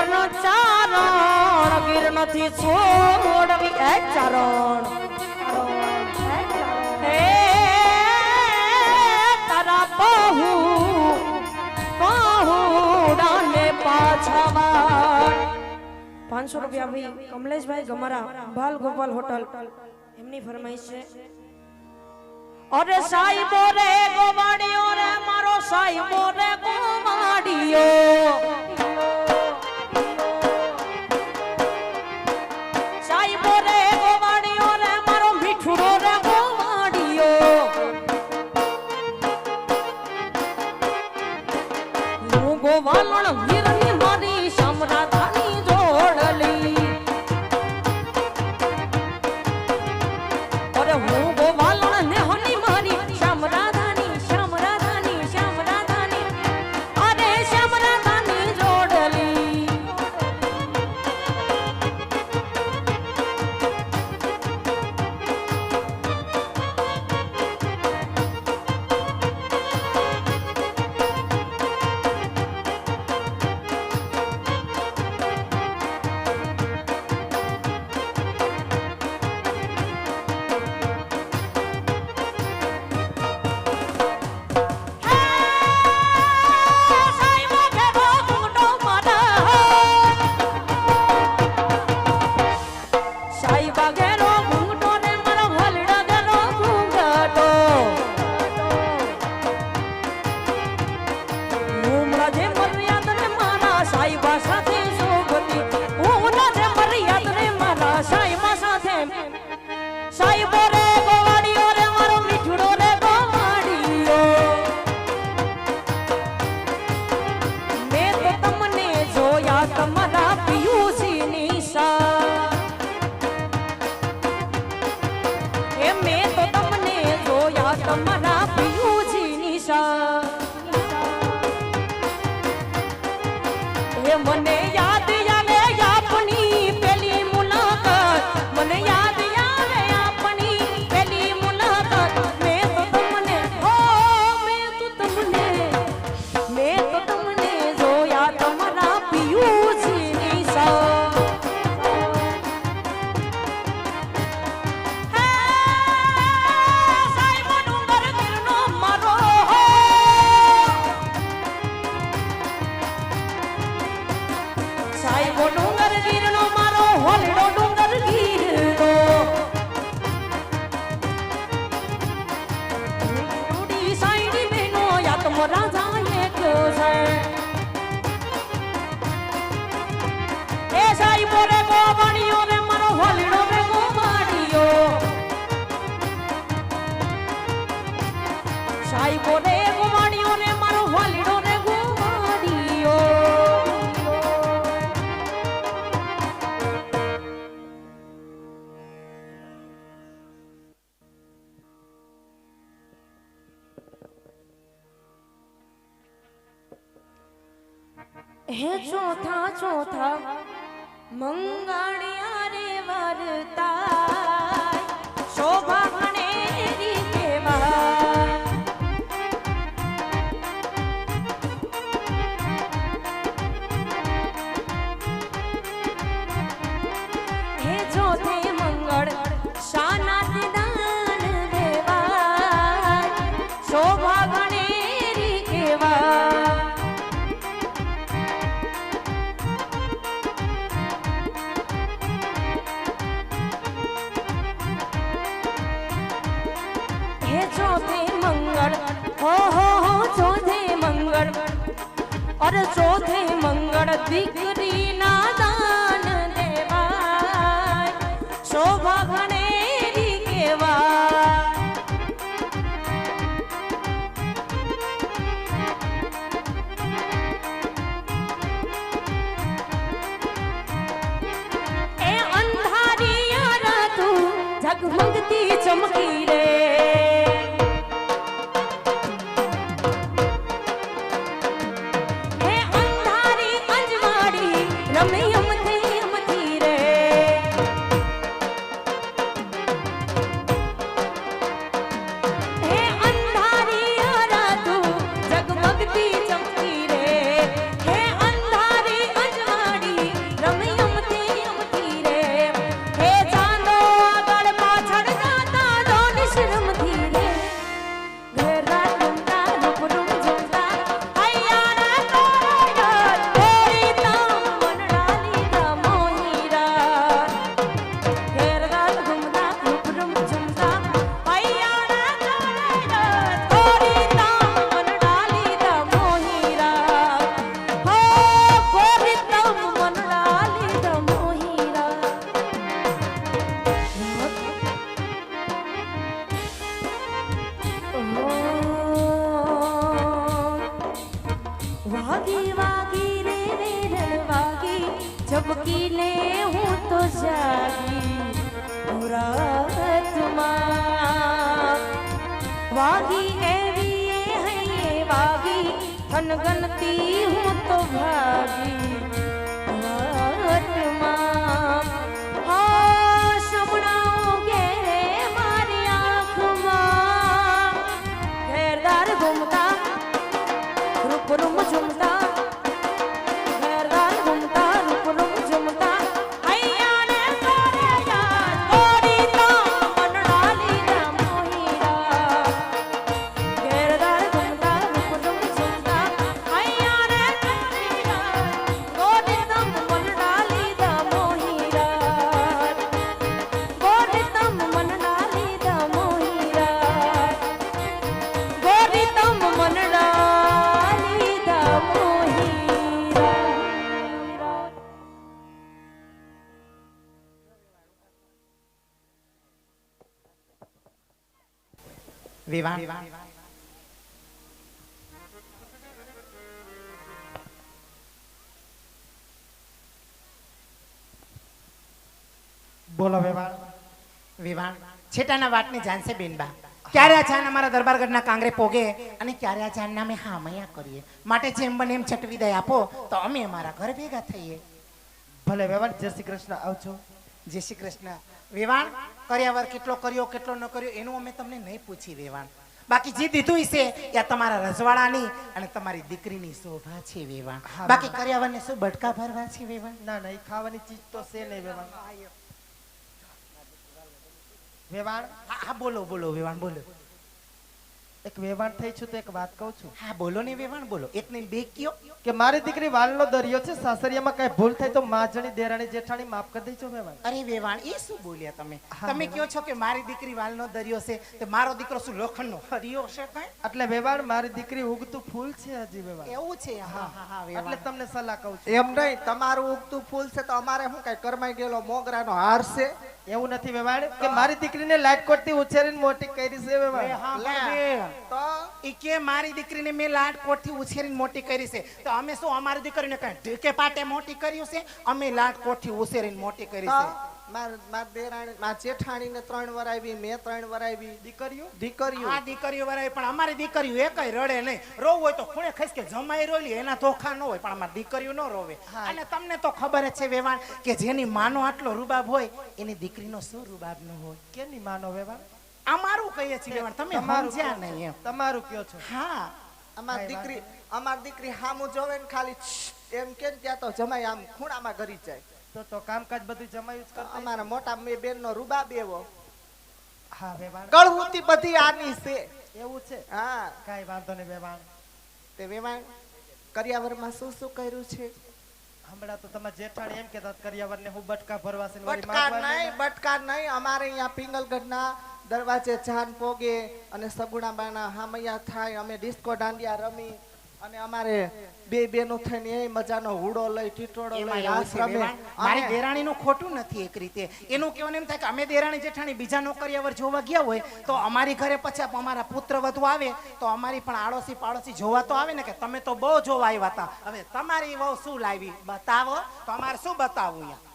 નો ચારણ ગીર નથી છોડવી એક ચારણ હે તારા પહુડાને પાછાવા 500 રૂપિયા ભાઈ કમલેશભાઈ ગમારા બાલ ગોપાલ હોટલ એમની ફરમાઈશ છે અરે સાઈબો રે ગોવાડિયો રે મારો સાઈબો રે ગોવાડિયો સાઈબો રે ગોવાડિયો રે મારો મીઠુડો રે ગોવાડિયો હું ગોવાલણ વીરની મારી સમરાધાની જોડલી અરે હું ગોવાલણ ને હની મારી સમરાધાની સમરાધાની સમરાધાની અરે સમરાધાની જોડલી સાઈબો રે ગોવાડિયો રે મારો મીઠુડો રે ગોવાડિયો મેં તો તમને જોયા તમારા પિયુસી નિશા એ મેં તો તમને જોયા તમારા પિયુસી નિશા એ મને યાદ આવે આપની પેલી મુલાકાત મને યાદ સાઈબો ડુંગર ગીરનો મારો હોલડો ડુંગર ગીરનો રૂડી સાઈડી બેનો યાતમ રાજાએ કયો છે એ સાઈબો રે ગોવાડિયો રે મારો હોલડો રે ગોવાડિયો સાઈબો રે ગોવાડિયો રે મારો હોલડો રે ગોવાડિયો હે ચોથા ચોથા મંગાણિયા રે વરતા શોભા ભણેરી કેવા હે ચોથે મંગળ શાનાથ દાન દેવા શોભા ભણેરી કેવા चौथे मंगल हो चौथे मंगल और चौथे मंगल दीकरी ना दान देवाय शोभा भणेरी केवा ए अंधारिया रातू जगमगती चमकी रे रमैया વાગી વાગી રે વેરણ વાગી ઝબકી ને હું તો જાગી રાતમાં વાગી એવી એ હૈયે વાગી થનગનતી હું તો ભાગી વાતમાં હા શમણાઓ ઘેરે મારી આંખમાં ઘેરદાર ઘૂમતા રૂપ રૂમ ઝુમતા ઘેરદાર ઘૂમતા રૂપ રૂમ ઝુમતા હૈયાને કરે યાદ ગોરી તો મનડા લીધા મોહીરા ઘેરદાર ઘૂમતા રૂપ રૂમ ઝુમતા હૈયાને કરે યાદ ગોરી તો મનડા લીધા મોહીરા ગોરી તો મનડા લીધા મોહીરા ગોરી તો મનડા વિવાહ બોલો વિવાહ વિવાહ છેટાના વાતને જાણશે બેનબા ક્યારે આ જાન અમારા દરબારગઢના કાંગરે પોગે અને ક્યારે આ જાનના અમે હામૈયા કરીએ માટે જેમ બને એમ છટવી દઈ આપો તો અમે અમારા ઘર ભેગા થઈએ. ભલે વેવાણ, જય શ્રી કૃષ્ણ. આવજો. જય શ્રી કૃષ્ણ. વેવાણ કર્યાવર કેટલો કર્યો કેટલો ન કર્યો એનું અમે તમને નહીં પૂછી વેવાણ. બાકી જે દીધું છે એ તમારા રજવાડાની અને તમારી દીકરીની શોભા છે વેવાણ. બાકી કર્યાવરને શું બટકા ભરવા છે વેવાણ? ના ના, એ ખાવાની ચીજ તો છે નહીં વેવાણ. વેવાણ હા બોલો બોલો વેવાણ બોલો. એક વેવાણ થઈ છું તો એક વાત કહું છું. હા બોલો ને વેવાણ બોલો. એક ને બે કયો કે મારી દીકરી વાલનો દરિયો છે, સાસરિયામાં કઈ ભૂલ થાય તો માજણી દેરાણી જેઠાણી માફ કરી દેજો વેવાણ. અરે વેવાણ એ શું બોલ્યા તમે? તમે કહો છો કે મારી દીકરી વાલનો દરિયો છે તો મારો દીકરો શું લોખંડનો હરિયો છે કઈ? એટલે વેવાણ મારી દીકરી ઉગતું ફૂલ છે હજી વેવાણ. એવું છે? હા હા હા એટલે વેવાણ. તમને સલાહ કહું છું. એમ નહીં, તમારું ઉગતું ફૂલ છે તો અમારે શું કઈ કરમાઈ ગયેલો મોગરાનો હાર છે? એવું નથી વેવાણ કે મારી દીકરીને લાટકોટ થી ઉછેરીને મોટી કરી છે વેવાણ. હા લે. પણ તો ઈ કે મારી દીકરીને મેં લાટકોટ થી ઉછેરીને મોટી કરી છે તો અમે શું અમારી દીકરીને કઈ ઢીકે પાટે મોટી કર્યું છે? અમે લાટકોટ થી ઉછેરીને મોટી કરી છે. માર દેરાણી માર જેઠાણી ને 3 વાર આવી, મેં 3 વાર આવી. દીકરીઓ દીકરીઓ આ દીકરીઓ વરાય પણ અમારી દીકરીઓ એકય રડે નહીં. રોવું હોય તો ખૂણે ખસ કે જમાઈ રોલી એના ધોખા ન હોય પણ અમારી દીકરીઓ ન રોવે. અને તમને તો ખબર જ છે વેવાણ કે જેની માનો આટલો રૂબાબ હોય એની દીકરીનો શું રૂબાબ ન હોય. કેની માનો વેવાણ? અમારું કહીએ છીએ વેવાણ, તમે સમજ્યા નહીં એમ. તમારું કયો છો? હા અમાર દીકરી હામું જોવે ને ખાલી એમ કે ત્યાં તો જમાઈ આમ ખૂણામાં ગરી જાય. તો કામકાજ બધું જમાયું જ કરતા. અમારા મોટા બેન નો રૂબાબ એવો, હા વેવાણ ગળહુતી બધી આની છે. એવું છે? હા કાઈ વાંધો નહીં વેવાણ. તે વેવાણ કર્યાવરમાં શું શું કર્યું છે? હમણાં તો તમારા જેઠાણી એમ કહેતા કર્યાવરને હું બટકા ભરવા છે ને વળી બટકા માંગવા નહીં, બટકા નહીં. અમારે અહીંયા પિંગલગઢના દરવાજે જાન પોગે અને સગુણાબાના હામૈયા થાય. અમે ડિસ્કો દાંડિયા રમી અને અમારે બે બેનો થઈને એ મજાનો હુડો લઈ ટીટોડો એમાં લઈ એવું રાસ છે રમે. વેવાણ, મારી દેરાણીનું ખોટું નથી એક રીતે. એનું કહેવાનું એમ થાય કે અમે દેરાણી જેઠાણી બીજા નોકરિયાવર જોવા ગયા હોય તો અમારી ઘરે પછી અમારા પુત્ર વધુ આવે તો અમારી પણ આડોશી પાડોશી જોવા તો આવે ને કે તમે તો બહુ જોવા આવ્યા હતા, હવે તમારી વહુ શું લાવી બતાવો. તો અમારે શું બતાવવું અહીંયા?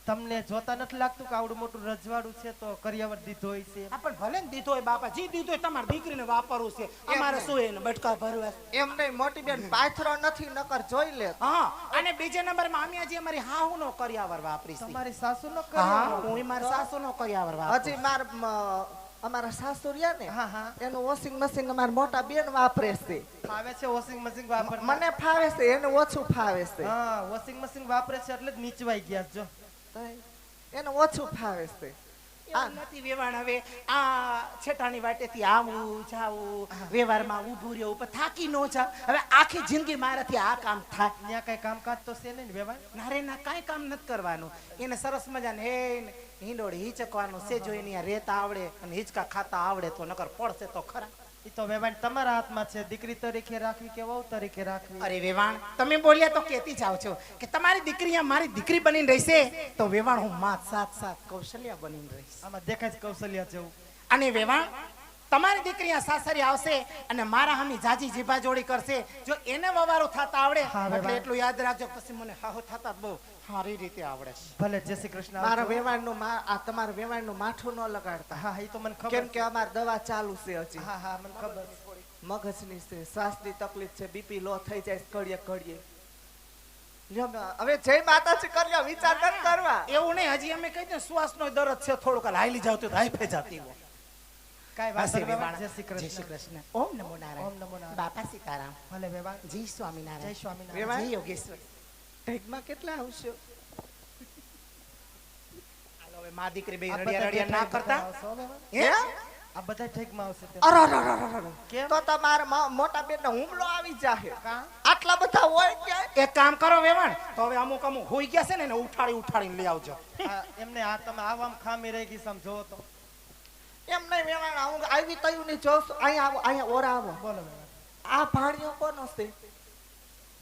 તમને જોતા નથી લાગતું કે આવડું મોટું રજવાડું છે તો કર્યાવર દીધો હોય છે? આ પણ ભલે ને દીધો હોય બાપા, જી દીધો હોય તમારી દીકરીને વાપરવું છે. અમારે શું એને બટકા ભરવા છે? એમ નહીં, મોટી બેન પાથરો નથી નકર જોઈ લે. હા અને બીજા નંબરમાં અમે હજી અમારી હાહુ નો કર્યાવર વાપરી છે. તમારી સાસુ નો હા કર્યાવર? હું મારા સાસુ નો કર્યાવર વાપરું. હજી અમારા સાસુ રહ્યા ને હા હા એનું વોશિંગ મશીન અમારા મોટા બેન વાપરે છે. ફાવે છે વોશિંગ મશીન વાપર? મને ફાવે છે, એને ઓછું ફાવે છે. હા વોશિંગ મશીન વાપરે છે એટલે જ નીચવાઈ ગયા જો. એને ઓછું ફાવે છે. એવું નથી વેવાણ. હવે આ છેટાની વાટેથી આવું જાવું વ્યવહારમાં ઊભું રહેવું પણ થાકી ન જાવ. હવે આખી જિંદગી મારાથી આ કામ થાય? ત્યાં કઈ કામકાજ તો છે નહીં ને વેવાણ? ના રે ના, કાંઈ કામ નથી કરવાનું. એને સરસ મજાને હે હિંડોળી હિંચકવાનું છે. જો એની રેત આવડે અને હિંચકા ખાતા આવડે તો નકર પડશે તો ખરા. એ તો વેવાણ તમારા હાથમાં છે, દીકરી તરીકે રાખવી કે વહુ તરીકે રાખવી. અરે વેવાણ તમે બોલ્યા તો કહેતી જાવ છો કે તમારી દીકરી મારી દીકરી બનીને રહેશે તો વેવાણ હું માં સાથ સાથ કૌશલ્યા બનીને રહીશ. આમાં દેખાય છે કૌશલ્યા જેવું. અને વેવાણ તમારી દીકરી આ સાસરી આવશે અને મારા હામી જાજી જીભા જોડી કરશે. જો એને વવારો થતા આવડે હા, એટલે વેવાણ. એટલું યાદ રાખજો, પછી મને હાહો થતા જ બહુ સારી રીતે આવડે છે. ભલે જય શ્રી કૃષ્ણ મારા આવજો. વેવાણનું આ તમારા વેવાણનું માઠું ન લગાડતા. હા એ તો મને ખબર કેમ કે અમાર દવા ચાલુ છે હજી. હા હા મને ખબર મગજની છે, શ્વાસની તકલીફ છે, બીપી લો થઈ જાય છે ઘડીએ ઘડીએ. લ્યો હવે જય માતાજી કર્યો, વિચાર ન કરવા. એવું નહીં, હજી અમે કહી દે શ્વાસનો દર્દ છે થોડુંક, હાલી જાવ તો હાઈફે જતી હોય. કાઈ વાત હસી નહીં વેવાણ. વેવાણ. જય શ્રી જય શ્રી કૃષ્ણ. કૃષ્ણ. ઓમ નમો નારાયણ. ઓમ નમો નારાયણ. બાપા સીતારામ. ભલે વેવાણ. જય જય સ્વામિનારાયણ. સ્વામિનારાયણ. વેવાણ. જય યોગેશ્વર. ઢેકમાં કેટલા આવશે? હાલો હવે માં દીકરી બે આ રડિયા બધા રડિયા ના ઠેકમાં કરતા. આવશો વેવાણ? હે? આ બધા ઠેકમાં આવશે તે. અરરરરરર. કેમ? તો તમારા મોટા બેનને હુમલો આવી જાહે. કાં? આટલા બધા હોય ક્યાંય? એક કામ કરો વેવાણ, તો હવે અમુક અમુક હોઈ ગયા છે ને એને ઉઠાડીને લઈ આવજો. આ એમને આ તમે આવામાં ખામી રહી ગઈ સમજો તો. એમ નહીં વેવાણ, હું આવી તયું ની જોઉં છું. અહીંયા આવો, અહીંયા ઓરા આવો. બોલો વેવાણ. આ ભાણિયો કોનો છે?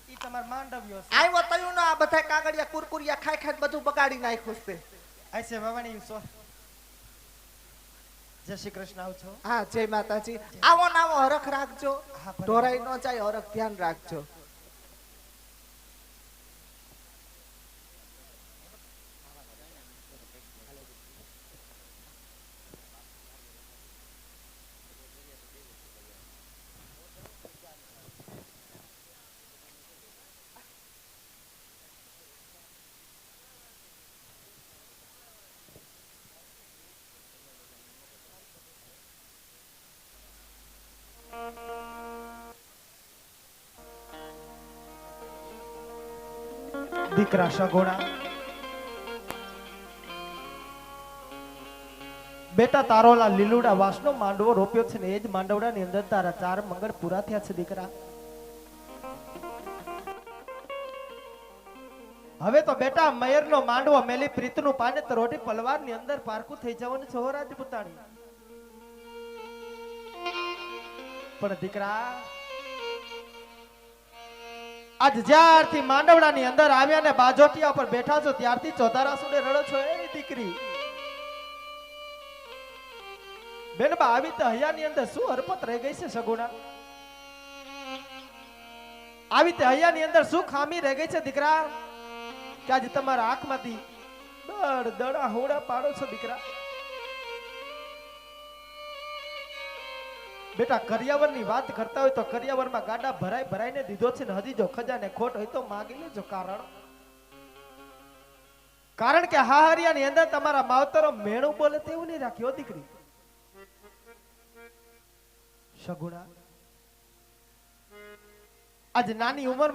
ઈ તમાર માંડવ્યો છે. આવ્યો તયું આ બધા કાગળિયા કુરકુરિયા ખાઈ ખાઈ બધું બગાડી નાખ્યું છે. આ છે વેવાણી સો. જય શ્રી કૃષ્ણ આવજો. હા જય માતાજી. આવો ને આવો હરખ રાખજો. હા, ભલે. ઢોરાઈ ન જાય, હરખ ધ્યાન રાખજો. દીકરા સગોણા, બેટા તારો લા લીલુડા વાસનો માંડવો રોપ્યો છે ને એ જ માંડવડાની અંદર તારા 4 મંગળ પૂરા થયા છે દીકરા. હવે તો બેટા મયરનો માંડવો મેલી પ્રીતનું પાને તરોટી પલવારની અંદર પારકું થઈ જવાનું છે હો રાજપૂતાણી. પણ દીકરા આજ જ્યારથી માંડવડાની અંદર આવ્યા ને બાજોટિયા પર બેઠા છો ત્યારથી ચોધારા સુડે રડો છો એ દીકરી. બેનબા આવી તો હૈયાની અંદર શું હરપત રહી ગઈ છે સગુણા? આવી તે હૈયાની અંદર શું ખામી રહી ગઈ છે દીકરા કે આજે તમારા આંખમાંથી દડ દડા હોડા પાડો છો દીકરા? બેટા કરિયાવરની વાત કરતા હોય તો કરિયાવરમાં ગાડા ભરાઈને દીધો છે ને હજી જો ખજાને ખોટ હોય તો માંગી લેજો. કારણ કે હાહરિયાની અંદર તમારા માવતરો મેણું બોલે તેવું નહીં રાખ્યો દીકરી. સગુણા આજ નાની ઉંમરમાં